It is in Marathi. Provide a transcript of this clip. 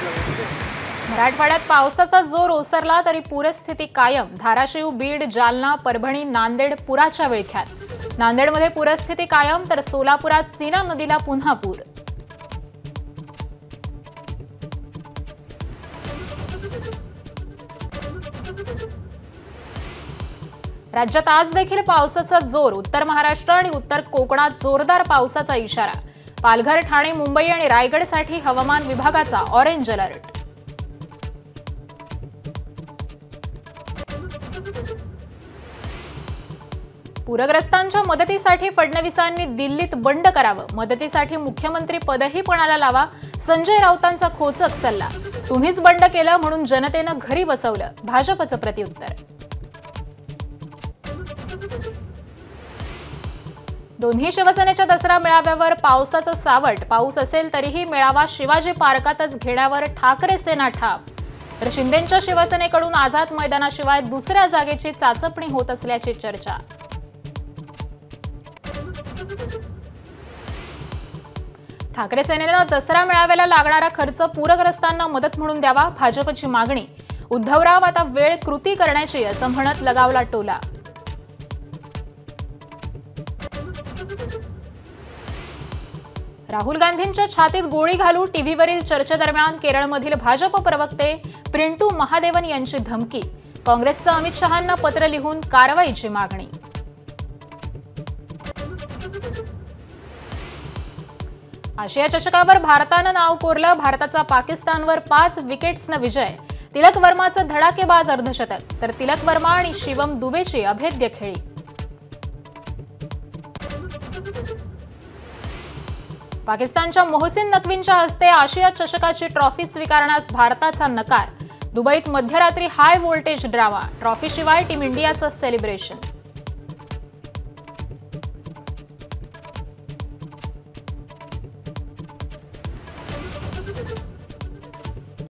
मराठवाड्यात पावसाचा जोर ओसरला तरी पूरस्थिती कायम। धाराशिव, बीड, जालना, परभणी, नांदेड पुराच्या विळख्यात। नांदेडमध्ये पूरस्थिती कायम तर सोलापुरात सीना नदीला पुन्हा पूर। राज्यात आज देखील पावसाचा जोर। उत्तर महाराष्ट्र आणि उत्तर कोकणात जोरदार पावसाचा इशारा। पालघर, ठाणे, मुंबई आणि रायगडसाठी हवामान विभागाचा ऑरेंज अलर्ट। पूरग्रस्तांच्या मदतीसाठी फडणवीसांनी दिल्लीत बंड करावं। मदतीसाठी मुख्यमंत्री पदही पणाला लावा। संजय राऊतांचा खोचक सल्ला। तुम्हीच बंड केलं म्हणून जनतेनं घरी बसवलं, भाजपचं प्रत्युत्तर। दोन्ही शिवसेनेच्या दसरा मेळाव्यावर पावसाचं सावट। पाऊस असेल तरीही मेळावा शिवाजी पार्कातच घेण्यावर ठाकरे सेना ठाम। तर शिंदेंच्या शिवसेनेकडून आझाद मैदानाशिवाय दुसऱ्या जागेची चाचपणी होत असल्याची चर्चा। ठाकरे सेनेनं दसरा मेळाव्याला लागणारा खर्च पूरग्रस्तांना मदत म्हणून द्यावा, भाजपची मागणी। उद्धवराव आता वेळ कृती करण्याची असं म्हणत लगावला टोला। राहुल गांधींच्या छातीत गोळी घालू, टीव्हीवरील चर्चेदरम्यान केरळमधील भाजप प्रवक्ते प्रिंटू महादेवन यांची धमकी। काँग्रेसचं अमित शहांना पत्र लिहून कारवाईची मागणी। आशिया चषकावर भारतानं नाव कोरलं। भारताचा पाकिस्तानवर 5 विकेट्सनं विजय। तिलक वर्माचं धडाकेबाज अर्धशतक तर तिलक वर्मा आणि शिवम दुबेची अभेद्य खेळी। पाकिस्तानच्या मोहसिन नक्वींच्या हस्ते आशिया चषकाची ट्रॉफी स्वीकारण्यास भारताचा नकार। दुबईत मध्यरात्री हाय व्होल्टेज ड्रामा। ट्रॉफीशिवाय टीम इंडियाचं सेलिब्रेशन।